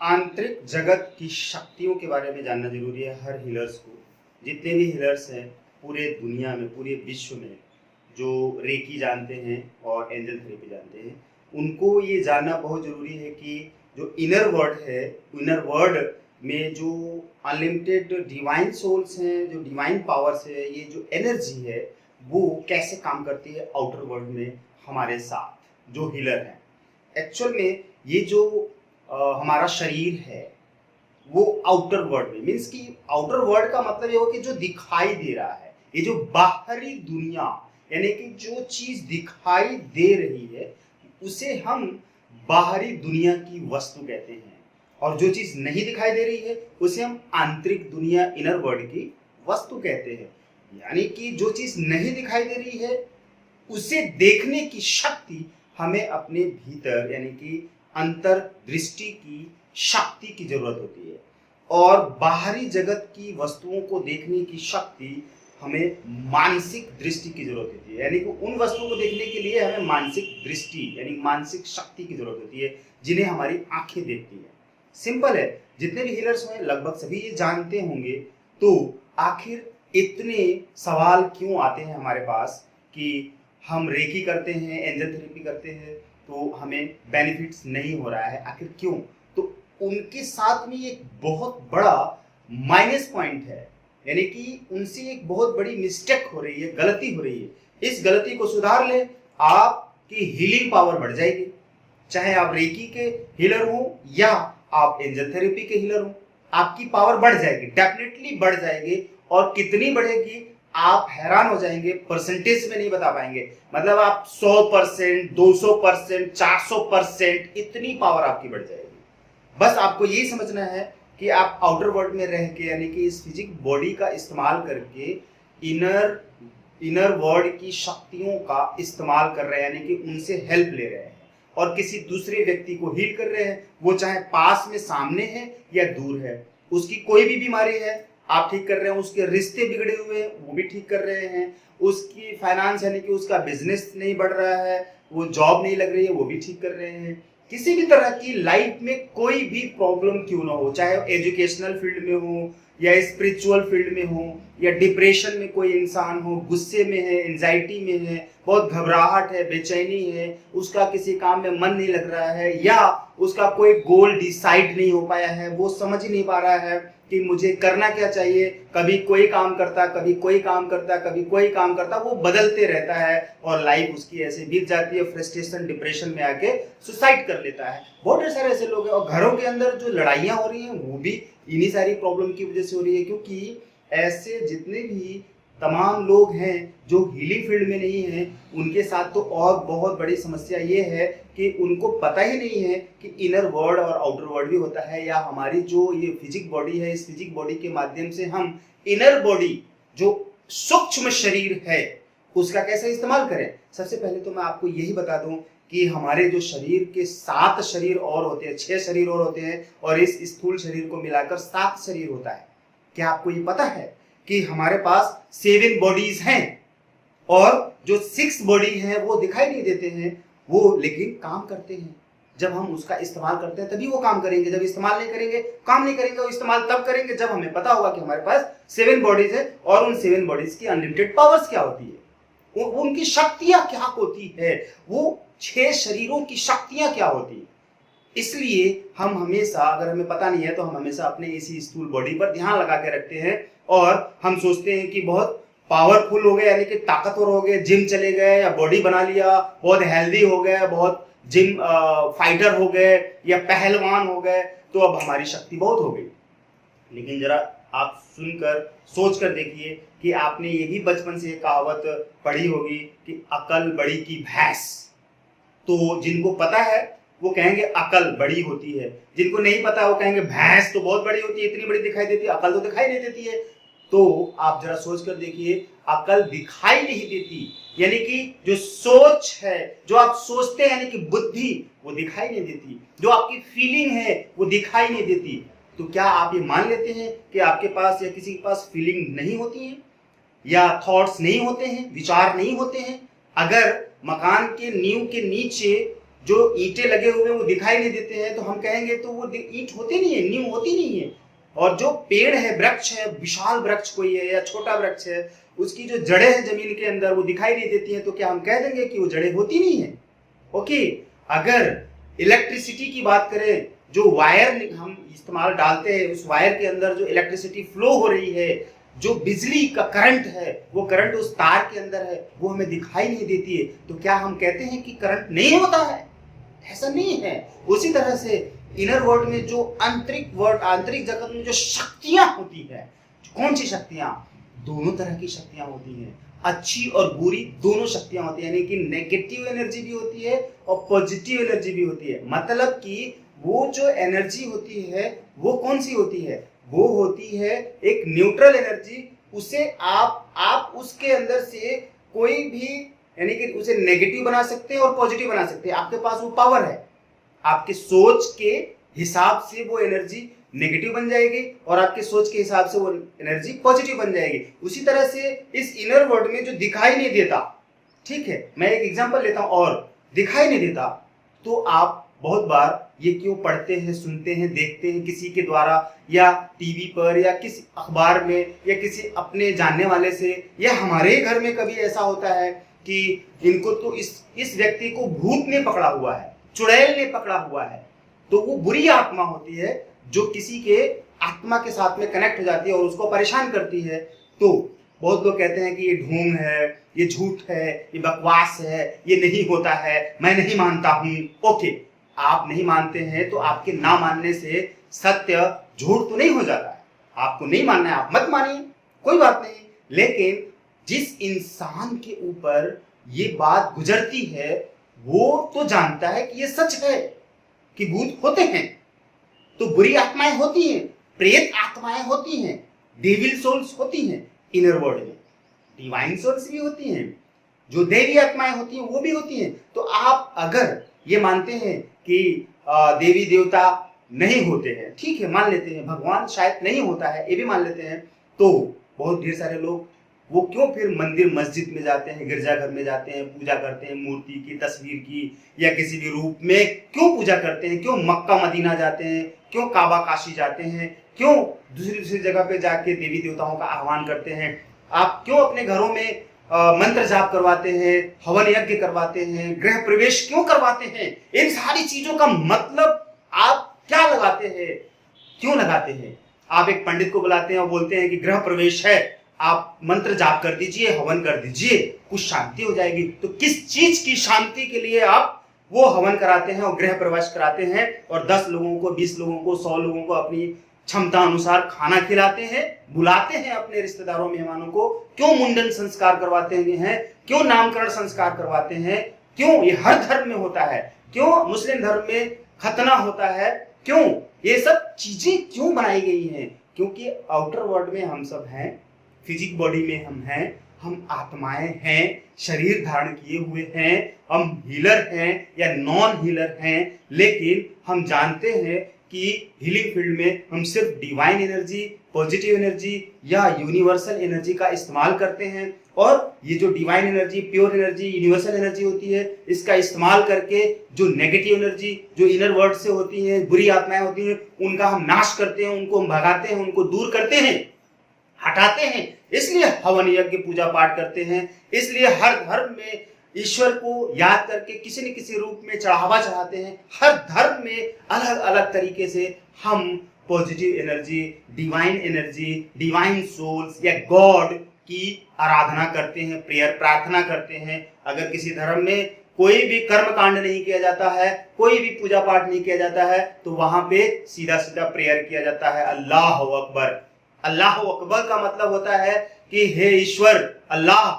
आंतरिक जगत की शक्तियों के बारे में जानना जरूरी है हर हीलर्स को। जितने भी हीलर्स हैं पूरे दुनिया में, पूरे विश्व में, जो रेकी जानते हैं और एंजल थेरेपी जानते हैं, उनको ये जानना बहुत ज़रूरी है कि जो इनर वर्ल्ड है, इनर वर्ल्ड में जो अनलिमिटेड डिवाइन सोल्स हैं, जो डिवाइन पावर्स है, ये जो एनर्जी है वो कैसे काम करती है आउटर वर्ल्ड में हमारे साथ जो हीलर हैं। एक्चुअल में ये जो हमारा शरीर है वो आउटर वर्ल्ड में, मीन्स कि आउटर वर्ल्ड का मतलब ये हो कि जो दिखाई दे रहा है, ये जो बाहरी दुनिया, यानी कि जो चीज दिखाई दे रही है उसे हम बाहरी दुनिया की वस्तु कहते हैं, और जो चीज नहीं दिखाई दे रही है उसे हम आंतरिक दुनिया, इनर वर्ल्ड की वस्तु कहते हैं। यानी कि जो चीज नहीं दिखाई दे रही है उसे देखने की शक्ति हमें अपने भीतर, यानी कि अंतर्दृष्टि की शक्ति की जरूरत होती है, और बाहरी जगत की वस्तुओं को देखने की शक्ति हमें मानसिक दृष्टि की जरूरत होती है। यानी कि उन वस्तुओं को देखने के लिए हमें मानसिक दृष्टि यानी मानसिक शक्ति की जरूरत होती है, जिन्हें हमारी आंखें देखती है। सिंपल है, जितने भी हीलर्स हैं लगभग सभी ये जानते होंगे। तो आखिर इतने सवाल क्यों आते हैं हमारे पास कि हम रेकी करते हैं, एंजल थेरेपी करते हैं तो हमें बेनिफिट्स नहीं हो रहा है, आखिर क्यों? तो उनके साथ में एक बहुत बड़ा माइनस पॉइंट है, यानी कि उनसे एक बहुत बड़ी मिस्टेक हो रही है, गलती हो रही है। इस गलती को सुधार ले, आपकी हीलिंग पावर बढ़ जाएगी। चाहे आप रेकी के हीलर हो या आप एंजल थेरेपी के हीलर हो, आपकी पावर बढ़ जाएगी, डेफिनेटली बढ़ जाएगी। और कितनी बढ़ेगी आप हैरान हो जाएंगे, परसेंटेज में नहीं बता पाएंगे। मतलब आप 100%, 200%, 400% इतनी पावर आपकी बढ़ जाएगी। बस आपको यही समझना है कि आप आउटर वर्ल्ड में रह के, यानी कि इस फिजिक बॉडी का इस्तेमाल करके इनर वर्ल्ड की शक्तियों का इस्तेमाल कर रहे हैं, यानी कि उनसे हेल्प ले रहे हैं और किसी दूसरे व्यक्ति को हील कर रहे हैं। वो चाहे पास में सामने है या दूर है, उसकी कोई भी बीमारी है आप ठीक कर रहे हैं, उसके रिश्ते बिगड़े हुए हैं वो भी ठीक कर रहे हैं, उसकी फाइनेंस यानी कि उसका बिजनेस नहीं बढ़ रहा है, वो जॉब नहीं लग रही है, वो भी ठीक कर रहे हैं। किसी भी तरह की लाइफ में कोई भी प्रॉब्लम क्यों ना हो, चाहे एजुकेशनल फील्ड में हो या स्पिरिचुअल फील्ड में हो या डिप्रेशन में कोई इंसान हो, गुस्से में है, एंजाइटी में है, बहुत घबराहट है, बेचैनी है, उसका किसी काम में मन नहीं लग रहा है, या उसका कोई गोल डिसाइड नहीं हो पाया है, वो समझ ही नहीं पा रहा है कि मुझे करना क्या चाहिए। कभी कोई काम करता, कभी कोई काम करता, कभी कोई काम करता, वो बदलते रहता है और लाइफ उसकी ऐसे बीत जाती है, फ्रस्ट्रेशन, डिप्रेशन में आके सुसाइड कर लेता है। बहुत ढेर सारे ऐसे लोग हैं। और घरों के अंदर जो लड़ाइयाँ हो रही हैं वो भी इन्हीं सारी प्रॉब्लम की वजह से हो रही है, क्योंकि ऐसे जितने भी तमाम लोग हैं जो हीलिंग फील्ड में नहीं हैं, उनके साथ तो और बहुत बड़ी समस्या ये है कि उनको पता ही नहीं है कि इनर वर्ल्ड और आउटर वर्ल्ड भी होता है, या हमारी जो ये फिजिक बॉडी है, इस फिजिक बॉडी के माध्यम से हम इनर बॉडी जो सूक्ष्म शरीर है उसका कैसे इस्तेमाल करें। सबसे पहले तो मैं आपको यही बता दूं कि हमारे जो शरीर के 7 शरीर और होते हैं, 6 शरीर और होते हैं, और इस स्थूल शरीर को मिलाकर 7 शरीर होता है। क्या आपको ये पता है कि हमारे पास 7 बॉडीज हैं, और जो 6 बॉडी हैं वो दिखाई नहीं देते हैं, वो लेकिन काम करते हैं। जब हम उसका इस्तेमाल करते हैं तभी वो काम करेंगे, जब इस्तेमाल नहीं करेंगे काम नहीं करेंगे। वो इस्तेमाल तब करेंगे जब हमें पता होगा कि हमारे पास 7 बॉडीज है और उन 7 बॉडीज की अनलिमिटेड पावर्स क्या होती है, उनकी शक्तियां क्या होती है, वो 6 शरीरों की शक्तियां क्या होती है। इसलिए हम हमेशा, अगर हमें पता नहीं है तो हम हमेशा अपने इसी स्थूल बॉडी पर ध्यान लगा के रखते हैं, और हम सोचते हैं कि बहुत पावरफुल हो गए, यानी कि ताकतवर हो गए, जिम चले गए या बॉडी बना लिया, बहुत हेल्दी हो गए, बहुत जिम फाइटर हो गए या पहलवान हो गए, तो अब हमारी शक्ति बहुत हो गई। लेकिन जरा आप सुनकर सोच कर देखिए कि आपने ये भी बचपन से कहावत पढ़ी होगी कि अकल बड़ी की भैंस। तो जिनको पता है वो कहेंगे अकल बड़ी होती है, जिनको नहीं पता वो कहेंगे भैंस तो बहुत बड़ी होती है, इतनी बड़ी दिखाई देती है, अकल तो दिखाई नहीं देती है। तो आप जरा सोच कर देखिए, अकल दिखाई नहीं देती, यानी कि जो सोच है, जो आप सोचते हैं, यानी कि बुद्धि, वो दिखाई नहीं देती। जो आपकी फीलिंग है वो दिखाई नहीं देती। तो क्या आप ये मान लेते हैं कि आपके पास या किसी के पास फीलिंग नहीं होती है, या थॉट्स नहीं होते हैं, विचार नहीं होते हैं? अगर मकान के नींव के नीचे जो ईंटें लगे हुए वो दिखाई नहीं देते हैं, तो हम कहेंगे तो वो ईंट होती नहीं है, नींव होती नहीं है। और जो पेड़ है, वृक्ष है, विशाल वृक्ष कोई है या छोटा वृक्ष है, उसकी जो जड़ें हैं जमीन के अंदर वो दिखाई नहीं देती हैं, तो क्या हम कह देंगे कि वो जड़ें होती नहीं है? ओके। अगर इलेक्ट्रिसिटी की बात करें, जो वायर हम इस्तेमाल डालते हैं, उस वायर के अंदर जो इलेक्ट्रिसिटी फ्लो हो रही है, जो बिजली का करंट है, वो करंट उस तार के अंदर है, वो हमें दिखाई नहीं देती है, तो क्या हम कहते हैं कि करंट नहीं होता है? ऐसा नहीं है। उसी तरह से इनर वर्ल्ड में जो आंतरिक जगत में जो शक्तियां होती है, कौन सी शक्तियां? दोनों तरह की शक्तियां होती हैं, अच्छी और बुरी दोनों शक्तियां होती है, यानी कि नेगेटिव एनर्जी भी होती है और पॉजिटिव एनर्जी भी होती है। मतलब कि वो जो एनर्जी होती है वो कौन सी होती है? वो होती है एक न्यूट्रल एनर्जी। उसे आप उसके अंदर से कोई भी, यानी कि उसे नेगेटिव बना सकते हैं और पॉजिटिव बना सकते हैं। आपके पास वो पावर है, आपके सोच के हिसाब से वो एनर्जी नेगेटिव बन जाएगी और आपके सोच के हिसाब से वो एनर्जी पॉजिटिव बन जाएगी। उसी तरह से इस इनर वर्ल्ड में जो दिखाई नहीं देता, ठीक है, मैं एक एग्जांपल लेता हूं, और दिखाई नहीं देता तो आप बहुत बार ये क्यों पढ़ते हैं, सुनते हैं, देखते हैं किसी के द्वारा, या टीवी पर, या किसी अखबार में, या किसी अपने जानने वाले से, या हमारे घर में कभी ऐसा होता है कि इनको तो इस व्यक्ति को भूत ने पकड़ा हुआ है, चुड़ैल ने पकड़ा हुआ है। तो वो बुरी आत्मा होती है जो किसी के आत्मा के साथ में कनेक्ट हो जाती है और उसको परेशान करती है। तो बहुत लोग कहते हैं कि ये ढोंग है, ये झूठ है, ये बकवास है, ये नहीं होता है, मैं नहीं मानता हूं। ओके, आप नहीं मानते हैं तो आपके ना मानने से सत्य झूठ तो नहीं हो जाता है। आपको नहीं मानना है, आप मत मानिए, कोई बात नहीं। लेकिन जिस इंसान के ऊपर ये बात गुजरती है वो तो जानता है कि ये सच है कि भूत होते हैं, तो बुरी आत्माएं होती हैं, प्रेत आत्माएं होती हैं, डेविल सोल्स होती हैं इनर वर्ल्ड में, डिवाइन सोल्स भी होती हैं, जो देवी आत्माएं होती हैं वो भी होती हैं। तो आप अगर ये मानते हैं कि देवी देवता नहीं होते हैं, ठीक है, मान लेते हैं, भगवान शायद नहीं होता है, ये भी मान लेते हैं, तो बहुत ढेर सारे लोग वो क्यों फिर मंदिर मस्जिद में जाते हैं, गिरजाघर में जाते हैं, पूजा करते हैं, मूर्ति की, तस्वीर की, या किसी भी रूप में क्यों पूजा करते हैं? क्यों मक्का मदीना जाते हैं? क्यों काबा काशी जाते हैं? क्यों दूसरी जगह पे जाके देवी देवताओं का आह्वान करते हैं? आप क्यों अपने घरों में मंत्र जाप करवाते हैं, हवन यज्ञ करवाते हैं, गृह प्रवेश क्यों करवाते हैं? इन सारी चीजों का मतलब आप क्या लगाते हैं, क्यों लगाते हैं? आप एक पंडित को बुलाते हैं और बोलते हैं कि गृह प्रवेश है, आप मंत्र जाप कर दीजिए, हवन कर दीजिए, कुछ शांति हो जाएगी। तो किस चीज की शांति के लिए आप वो हवन कराते हैं और गृह प्रवेश कराते हैं और 10 लोगों को, 20 लोगों को, 100 लोगों को अपनी क्षमता अनुसार खाना खिलाते हैं, बुलाते हैं अपने रिश्तेदारों, मेहमानों को? क्यों मुंडन संस्कार करवाते हैं? क्यों नामकरण संस्कार करवाते हैं? क्यों? ये हर धर्म में होता है। क्यों मुस्लिम धर्म में खतना होता है? क्यों ये सब चीजें क्यों बनाई गई हैं? क्योंकि आउटर वर्ल्ड में हम सब हैं, फिजिक बॉडी में हम हैं, हम आत्माएं हैं, शरीर धारण किए हुए हैं, हम हीलर हैं या नॉन हीलर हैं, लेकिन हम जानते हैं कि हीलिंग फील्ड में हम सिर्फ डिवाइन एनर्जी, पॉजिटिव एनर्जी या यूनिवर्सल एनर्जी का इस्तेमाल करते हैं। और ये जो divine energy, pure energy, universal energy होती है, इसका इस्तेमाल करके जो नेगेटिव एनर्जी जो इनर वर्ल्ड से होती है, बुरी आत्माएं होती हैं, उनका हम नाश करते हैं, उनको हम भगाते हैं, उनको दूर करते हैं, हटाते हैं। इसलिए हवन यज्ञ पूजा पाठ करते हैं। इसलिए हर धर्म में ईश्वर को याद करके किसी न किसी रूप में चढ़ावा चढ़ाते हैं। हर धर्म में अलग अलग तरीके से हम पॉजिटिव एनर्जी, डिवाइन सोल्स या गॉड की आराधना करते हैं, प्रेयर प्रार्थना करते हैं। अगर किसी धर्म में कोई भी कर्म कांड नहीं किया जाता है, कोई भी पूजा पाठ नहीं किया जाता है, तो वहां पे सीधा सीधा प्रेयर किया जाता है, अल्लाह अकबर। अल्लाह अकबर का मतलब होता है कि हे ईश्वर, अल्लाह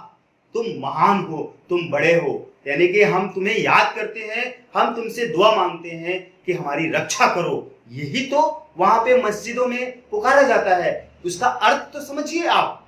तुम महान हो, तुम बड़े हो, यानी कि हम तुम्हें याद करते हैं, हम तुमसे दुआ मांगते हैं कि हमारी रक्षा करो। यही तो वहां पे मस्जिदों में पुकारा जाता है। उसका अर्थ तो समझिए आप,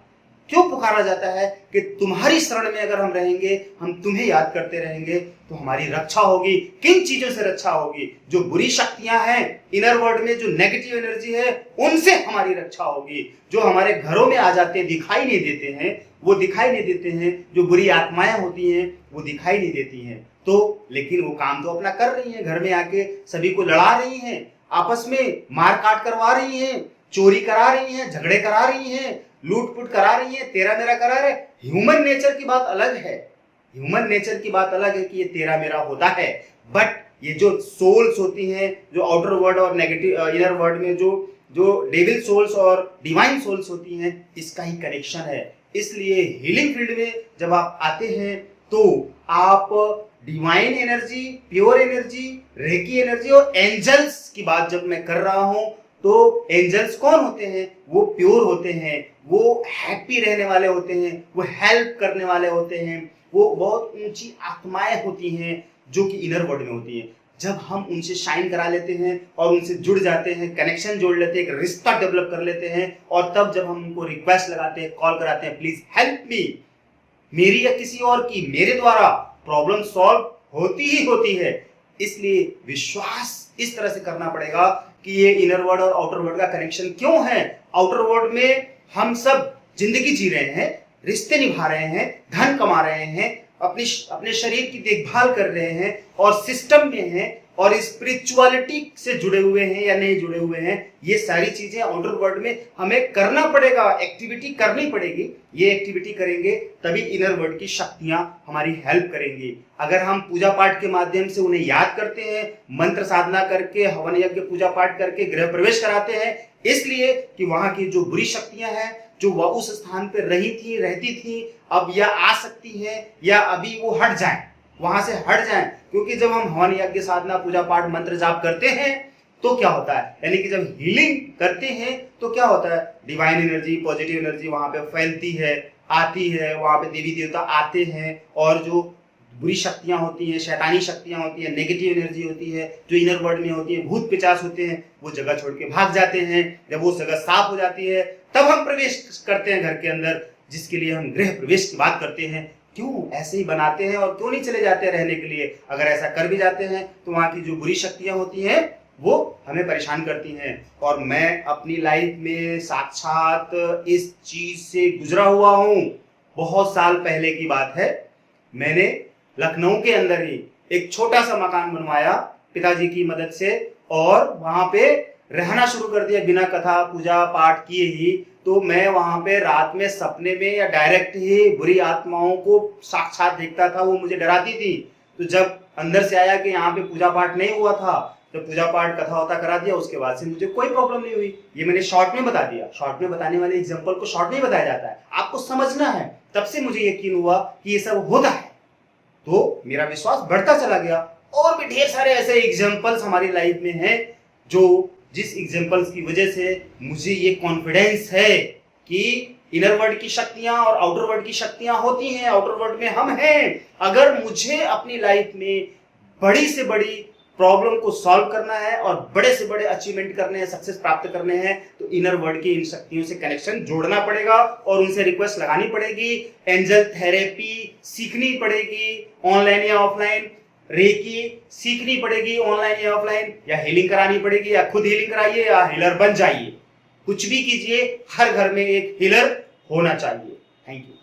क्यों पुकारा जाता है कि तुम्हारी शरण में अगर हम रहेंगे, हम तुम्हें याद करते रहेंगे, तो हमारी रक्षा होगी। किन चीजों से रक्षा होगी? जो बुरी शक्तियां हैं इनर वर्ल्ड में, जो नेगेटिव एनर्जी है, उनसे हमारी रक्षा होगी। जो हमारे घरों में आ जाते दिखाई नहीं देते हैं, वो दिखाई नहीं देते हैं। जो बुरी आत्माएं होती हैं वो दिखाई नहीं देती हैं। तो लेकिन वो काम तो अपना कर रही हैं, घर में आके सभी को लड़ा रही हैं, आपस में मार काट करवा रही हैं, चोरी करा रही हैं, झगड़े करा रही हैं, लूट पुट करा रही हैं, तेरा मेरा करा रहे। ह्यूमन नेचर की बात अलग है, ह्यूमन नेचर की बात अलग है कि ये तेरा मेरा होता है, बट ये जो सोल्स होती हैं, जो आउटर वर्ल्ड और नेगेटिव इनर वर्ल्ड में जो जो डेविल सोल्स और डिवाइन सोल्स होती हैं, इसका ही कनेक्शन है। इसलिए हीलिंग फील्ड में जब आप आते हैं तो आप divine energy, pure energy, reiki energy और एंजल्स की बात जब मैं कर रहा हूं तो एंजल्स कौन होते हैं? वो प्योर होते हैं, वो हैप्पी रहने वाले होते हैं, वो हेल्प करने वाले होते हैं, वो बहुत ऊंची आत्माएं होती हैं जो कि इनर वर्ल्ड में होती हैं। जब हम उनसे शाइन करा लेते हैं और उनसे जुड़ जाते हैं, कनेक्शन जोड़ लेते हैं, एक रिश्ता डेवलप कर लेते हैं, और तब जब हम उनको रिक्वेस्ट लगाते हैं, कॉल कराते हैं, प्लीज हेल्प मी, मेरी या किसी और की, मेरे द्वारा प्रॉब्लम सॉल्व होती ही होती है। इसलिए विश्वास इस तरह से करना पड़ेगा कि ये इनर वर्ल्ड और आउटर वर्ल्ड का कनेक्शन क्यों है। आउटर वर्ल्ड में हम सब जिंदगी जी रहे हैं, रिश्ते निभा रहे हैं, धन कमा रहे हैं, अपने शरीर की देखभाल कर रहे हैं और सिस्टम में हैं और स्पिरिचुअलिटी से जुड़े हुए हैं या नहीं जुड़े हुए हैं, ये सारी चीजें आउटर वर्ल्ड में हमें करना पड़ेगा, एक्टिविटी करनी पड़ेगी। ये एक्टिविटी करेंगे तभी इनर वर्ल्ड की शक्तियां हमारी हेल्प करेंगी। अगर हम पूजा पाठ के माध्यम से उन्हें याद करते हैं, मंत्र साधना करके, हवन यज्ञ पूजा पाठ करके गृह प्रवेश कराते हैं, इसलिए कि वहां की जो बुरी शक्तियां हैं जो वह उस स्थान पर रही थी, रहती थी, अब या आ सकती हैं या अभी वो हट जाएं, वहां से हट जाएं। क्योंकि जब हम हवन यज्ञ साधना पूजा पाठ मंत्र जाप करते हैं तो क्या होता है, यानी कि जब हीलिंग करते हैं तो क्या होता है, डिवाइन एनर्जी, पॉजिटिव एनर्जी वहां पे फैलती है, आती है, वहां पे देवी देवता आते हैं और जो बुरी शक्तियां होती हैं, शैतानी शक्तियां होती हैं, नेगेटिव एनर्जी होती है, जो इनर वर्ल्ड में होती है, भूत पिशाच होते हैं, वो जगह छोड़ के भाग जाते हैं। जब वो जगह साफ हो जाती है तब हम प्रवेश करते हैं घर के अंदर, जिसके लिए हम गृह प्रवेश की बात करते हैं। क्यों ऐसे ही बनाते हैं और क्यों नहीं चले जाते हैं रहने के लिए? अगर ऐसा कर भी जाते हैं तो वहां की जो बुरी शक्तियां होती हैं वो हमें परेशान करती हैं। और मैं अपनी लाइफ में साक्षात इस चीज से गुजरा हुआ हूं। बहुत साल पहले की बात है, मैंने लखनऊ के अंदर ही एक छोटा सा मकान बनवाया पिताजी की मदद से और वहां पे रहना शुरू कर दिया बिना कथा पूजा पाठ किए ही। तो मैं वहां पे रात में सपने में या डायरेक्ट ही बुरी आत्माओं को साक्षात देखता था, वो मुझे डराती थी। तो जब अंदर से आया कि यहाँ पे पूजा पाठ नहीं हुआ था, तो पूजा पाठ कथा होता करा दिया, उसके बाद से मुझे कोई प्रॉब्लम नहीं हुई। ये मैंने शॉर्ट में बता दिया। शॉर्ट में बताने वाले एग्जाम्पल को शॉर्ट में बताया जाता है, आपको समझना है। तब से मुझे यकीन हुआ कि ये सब होता है, तो मेरा विश्वास बढ़ता चला गया। और भी ढेर सारे ऐसे एग्जाम्पल्स हमारी लाइफ में हैं जो जिस एग्जाम्पल्स की वजह से मुझे ये कॉन्फिडेंस है कि इनर वर्ल्ड की शक्तियां और आउटर वर्ल्ड की शक्तियां होती हैं, आउटर वर्ल्ड में हम हैं। अगर मुझे अपनी लाइफ में बड़ी से बड़ी प्रॉब्लम को सॉल्व करना है और बड़े से बड़े अचीवमेंट करने हैं, सक्सेस प्राप्त करने हैं, तो इनर वर्ल्ड की इन शक्तियों से कनेक्शन जोड़ना पड़ेगा और उनसे रिक्वेस्ट लगानी पड़ेगी। एंजल थेरेपी सीखनी पड़ेगी, ऑनलाइन या ऑफलाइन। रेकी सीखनी पड़ेगी, ऑनलाइन या ऑफलाइन। या हीलिंग करानी पड़ेगी, या खुद हीलिंग कराइए या हीलर बन जाइए। कुछ भी कीजिए, हर घर में एक हीलर होना चाहिए। Thank you.